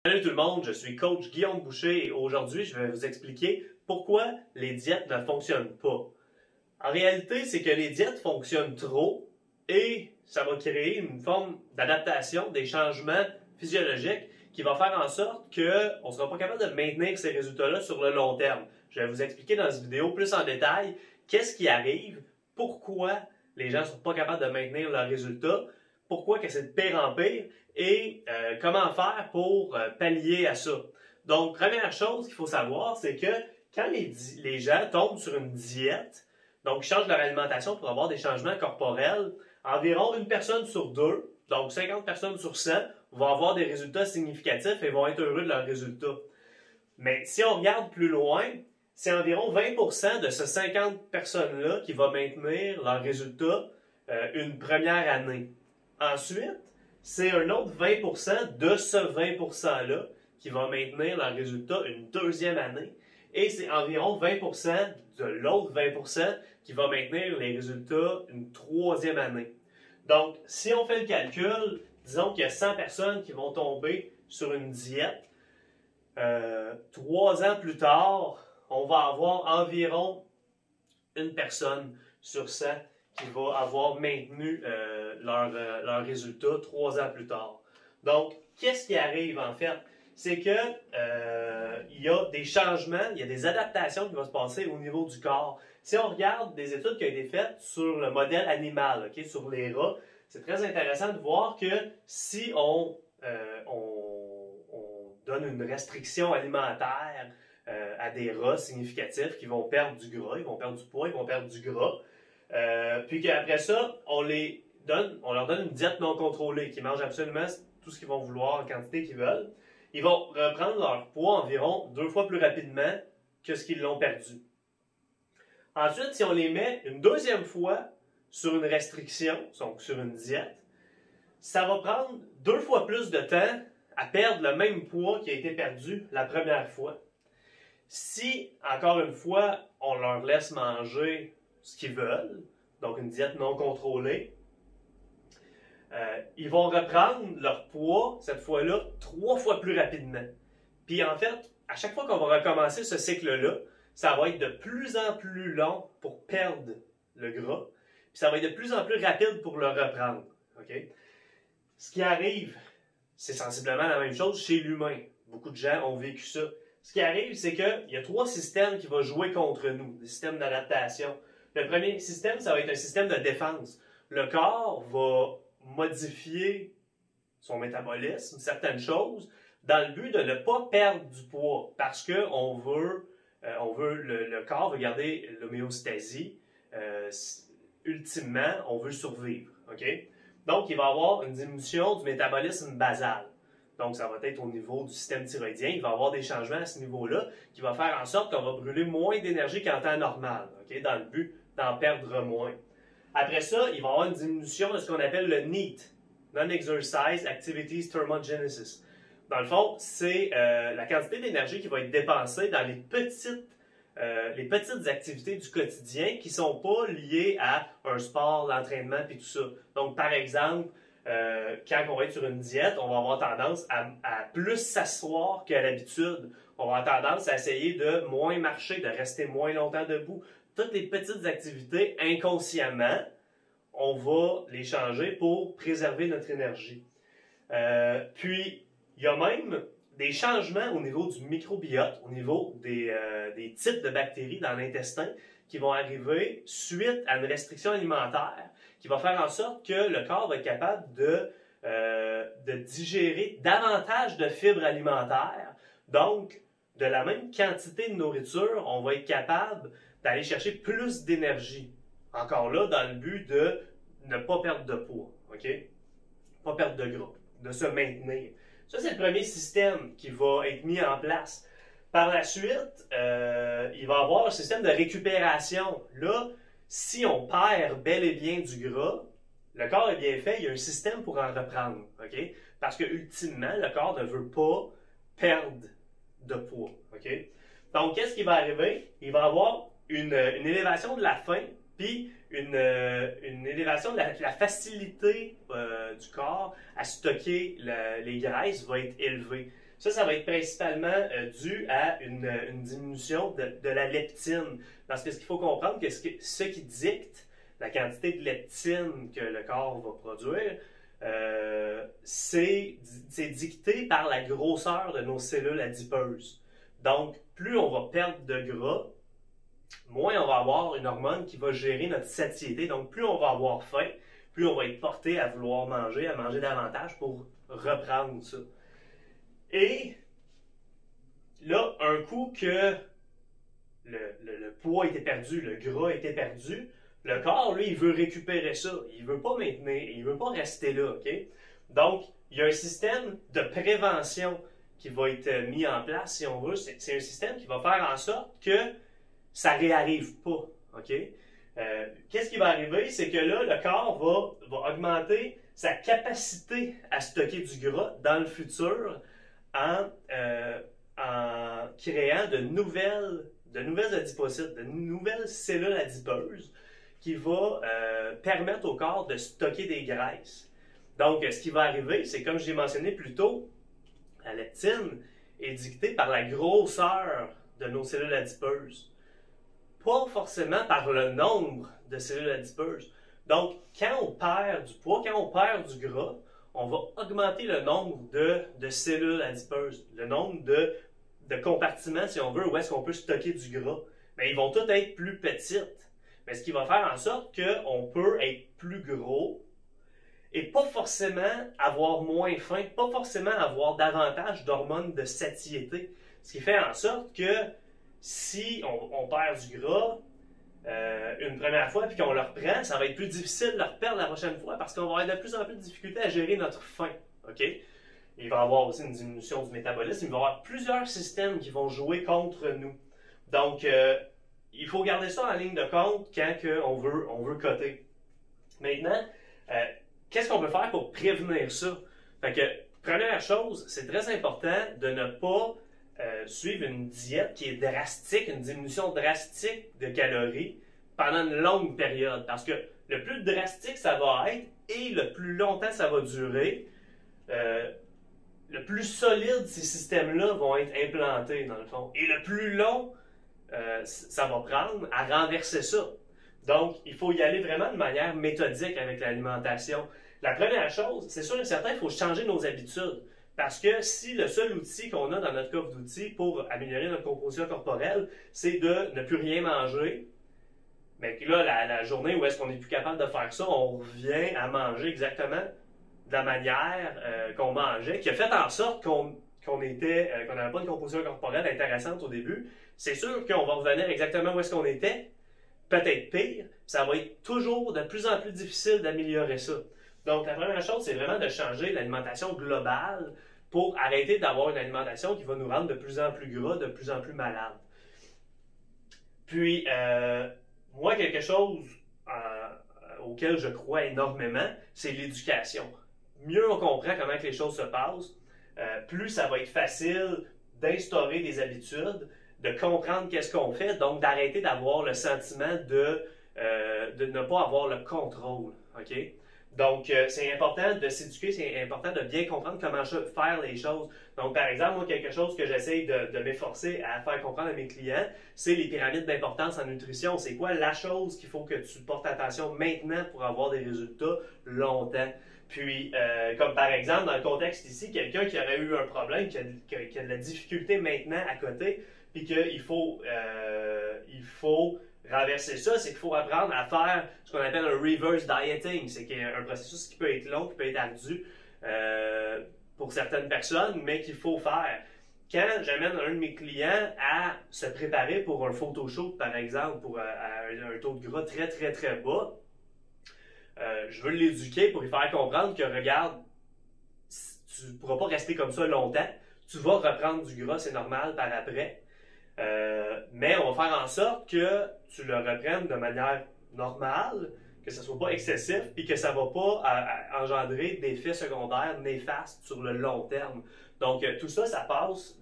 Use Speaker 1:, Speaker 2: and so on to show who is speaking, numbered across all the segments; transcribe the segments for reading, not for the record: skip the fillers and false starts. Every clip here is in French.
Speaker 1: Salut tout le monde, je suis coach Guillaume Boucher et aujourd'hui je vais vous expliquer pourquoi les diètes ne fonctionnent pas. En réalité, c'est que les diètes fonctionnent trop et ça va créer une forme d'adaptation, des changements physiologiques qui va faire en sorte qu'on ne sera pas capable de maintenir ces résultats-là sur le long terme. Je vais vous expliquer dans cette vidéo plus en détail qu'est-ce qui arrive, pourquoi les gens ne sont pas capables de maintenir leurs résultats, pourquoi que c'est de pire en pire et comment faire pour pallier à ça. Donc, première chose qu'il faut savoir, c'est que quand les gens tombent sur une diète, donc ils changent leur alimentation pour avoir des changements corporels, environ une personne sur deux, donc 50 personnes sur 100, vont avoir des résultats significatifs et vont être heureux de leurs résultats. Mais si on regarde plus loin, c'est environ 20% de ces 50 personnes-là qui vont maintenir leurs résultats une première année. Ensuite, c'est un autre 20% de ce 20%-là qui va maintenir leurs résultats une deuxième année. Et c'est environ 20% de l'autre 20% qui va maintenir les résultats une troisième année. Donc, si on fait le calcul, disons qu'il y a 100 personnes qui vont tomber sur une diète. 3 ans plus tard, on va avoir environ une personne sur 100 qui va avoir maintenu leurs résultats 3 ans plus tard. Donc, qu'est-ce qui arrive en fait? C'est que il y a des changements, il y a des adaptations qui vont se passer au niveau du corps. Si on regarde des études qui ont été faites sur le modèle animal, okay, sur les rats, c'est très intéressant de voir que si on donne une restriction alimentaire à des rats significatifs qui vont perdre du gras, ils vont perdre du poids, ils vont perdre du gras, puis qu'après ça, on leur donne une diète non contrôlée, qui mangent absolument tout ce qu'ils vont vouloir en quantité qu'ils veulent. Ils vont reprendre leur poids environ 2 fois plus rapidement que ce qu'ils l'ont perdu. Ensuite, si on les met une deuxième fois sur une restriction, donc sur une diète, ça va prendre 2 fois plus de temps à perdre le même poids qui a été perdu la première fois. Si, encore une fois, on leur laisse manger ce qu'ils veulent, donc une diète non contrôlée, ils vont reprendre leur poids, cette fois-là, 3 fois plus rapidement. Puis en fait, à chaque fois qu'on va recommencer ce cycle-là, ça va être de plus en plus long pour perdre le gras, puis ça va être de plus en plus rapide pour le reprendre. Okay? Ce qui arrive, c'est sensiblement la même chose chez l'humain. Beaucoup de gens ont vécu ça. Ce qui arrive, c'est qu'il y a 3 systèmes qui vont jouer contre nous, des systèmes d'adaptation. Le premier système, ça va être un système de défense. Le corps va modifier son métabolisme, certaines choses, dans le but de ne pas perdre du poids, parce que le corps veut garder l'homéostasie. Ultimement, on veut survivre. Okay? Donc, il va y avoir une diminution du métabolisme basal. Donc, ça va être au niveau du système thyroïdien. Il va y avoir des changements à ce niveau-là qui va faire en sorte qu'on va brûler moins d'énergie qu'en temps normal, okay? Dans le but d'en perdre moins. Après ça, il va y avoir une diminution de ce qu'on appelle le NEAT, Non-Exercise Activities Thermogenesis. Dans le fond, c'est la quantité d'énergie qui va être dépensée dans les petites activités du quotidien qui ne sont pas liées à un sport, l'entraînement et tout ça. Donc, par exemple, quand on va être sur une diète, on va avoir tendance à plus s'asseoir qu'à l'habitude. On va avoir tendance à essayer de moins marcher, de rester moins longtemps debout. Toutes les petites activités, inconsciemment, on va les changer pour préserver notre énergie. Puis, il y a même des changements au niveau du microbiote, au niveau des types de bactéries dans l'intestin qui vont arriver suite à une restriction alimentaire qui va faire en sorte que le corps va être capable de digérer davantage de fibres alimentaires. Donc, de la même quantité de nourriture, on va être capable d'aller chercher plus d'énergie. Encore là, dans le but de ne pas perdre de poids, okay? Pas perdre de gras, de se maintenir. Ça, c'est le premier système qui va être mis en place. Par la suite, il va y avoir un système de récupération. Là, si on perd bel et bien du gras, le corps est bien fait, il y a un système pour en reprendre. Okay? Parce que ultimement, le corps ne veut pas perdre de poids. Okay? Donc, qu'est-ce qui va arriver? Il va y avoir une élévation de la faim, puis une élévation de la facilité du corps à stocker les graisses va être élevée. Ça va être principalement dû à une diminution de la leptine. Parce que ce qu'il faut comprendre, que ce qui dicte la quantité de leptine que le corps va produire, c'est dicté par la grosseur de nos cellules adipeuses. Donc, plus on va perdre de gras, moins on va avoir une hormone qui va gérer notre satiété. Donc, plus on va avoir faim, plus on va être porté à vouloir manger, à manger davantage pour reprendre ça. Et là, un coup que le poids était perdu, le gras était perdu, le corps, lui, il veut récupérer ça. Il ne veut pas maintenir, il ne veut pas rester là, OK? Donc, il y a un système de prévention qui va être mis en place, si on veut. C'est un système qui va faire en sorte que ça ne réarrive pas, OK? Qu'est-ce qui va arriver? C'est que là, le corps va augmenter sa capacité à stocker du gras dans le futur en créant de nouvelles adipocytes, de nouvelles cellules adipeuses qui va permettre au corps de stocker des graisses. Donc, ce qui va arriver, c'est comme je l'ai mentionné plus tôt, la leptine est dictée par la grosseur de nos cellules adipeuses, pas forcément par le nombre de cellules adipeuses. Donc, quand on perd du poids, quand on perd du gras, on va augmenter le nombre de cellules adipeuses, le nombre de compartiments, si on veut, où est-ce qu'on peut stocker du gras. Mais ils vont tous être plus petites. Mais ce qui va faire en sorte qu'on peut être plus gros et pas forcément avoir moins faim, pas forcément avoir davantage d'hormones de satiété. Ce qui fait en sorte que si on perd du gras une première fois puis qu'on le reprend, ça va être plus difficile de le reperdre la prochaine fois parce qu'on va avoir de plus en plus de difficultés à gérer notre faim. OK? Il va y avoir aussi une diminution du métabolisme. Il va y avoir plusieurs systèmes qui vont jouer contre nous. Donc, il faut garder ça en ligne de compte quand on veut coter. Maintenant, qu'est-ce qu'on peut faire pour prévenir ça? Fait que, première chose, c'est très important de ne pas suivre une diète qui est drastique, une diminution drastique de calories pendant une longue période. Parce que le plus drastique ça va être et le plus longtemps ça va durer, le plus solide ces systèmes-là vont être implantés dans le fond. Et le plus long ça va prendre à renverser ça. Donc, il faut y aller vraiment de manière méthodique avec l'alimentation. La première chose, c'est sûr et certain, il faut changer nos habitudes. Parce que si le seul outil qu'on a dans notre coffre d'outils pour améliorer notre composition corporelle, c'est de ne plus rien manger, mais que là, la journée où est-ce qu'on n'est plus capable de faire ça, on revient à manger exactement de la manière qu'on mangeait, qui a fait en sorte qu'on n'avait pas une composition corporelle intéressante au début. C'est sûr qu'on va revenir exactement où est-ce qu'on était, peut-être pire, ça va être toujours de plus en plus difficile d'améliorer ça. Donc, la première chose, c'est vraiment de changer l'alimentation globale pour arrêter d'avoir une alimentation qui va nous rendre de plus en plus gras, de plus en plus malades. Puis, moi, quelque chose auquel je crois énormément, c'est l'éducation. Mieux on comprend comment que les choses se passent, plus ça va être facile d'instaurer des habitudes, de comprendre qu'est-ce qu'on fait, donc d'arrêter d'avoir le sentiment de ne pas avoir le contrôle. OK? Donc, c'est important de s'éduquer, c'est important de bien comprendre comment faire les choses. Donc, par exemple, moi, quelque chose que j'essaye de m'efforcer à faire comprendre à mes clients, c'est les pyramides d'importance en nutrition. C'est quoi la chose qu'il faut que tu portes attention maintenant pour avoir des résultats longtemps? Puis, comme par exemple, dans le contexte ici, quelqu'un qui aurait eu un problème, qui a de la difficulté maintenant à côté, puis qu'il faut renverser ça, c'est qu'il faut apprendre à faire ce qu'on appelle un reverse dieting. C'est un processus qui peut être long, qui peut être ardu pour certaines personnes, mais qu'il faut faire. Quand j'amène un de mes clients à se préparer pour un photoshoot, par exemple, pour un taux de gras très, très, très bas, je veux l'éduquer pour lui faire comprendre que, regarde, tu ne pourras pas rester comme ça longtemps. Tu vas reprendre du gras, c'est normal, par après. Mais on va faire en sorte que tu le reprennes de manière normale, que ce ne soit pas excessif, puis que ça ne va pas engendrer d'effets secondaires néfastes sur le long terme. Donc, tout ça, ça passe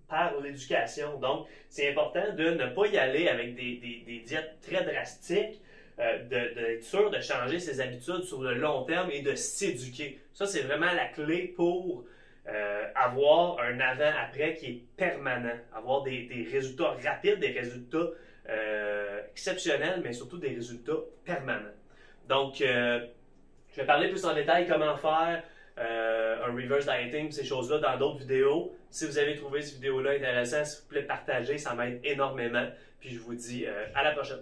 Speaker 1: par l'éducation. Donc, c'est important de ne pas y aller avec des diètes très drastiques, d'être sûr de changer ses habitudes sur le long terme et de s'éduquer. Ça, c'est vraiment la clé pour avoir un avant-après qui est permanent, avoir des résultats rapides, des résultats exceptionnels, mais surtout des résultats permanents. Donc, je vais parler plus en détail comment faire un reverse dieting, ces choses-là dans d'autres vidéos. Si vous avez trouvé cette vidéo-là intéressante, s'il vous plaît, partagez, ça m'aide énormément. Puis je vous dis à la prochaine.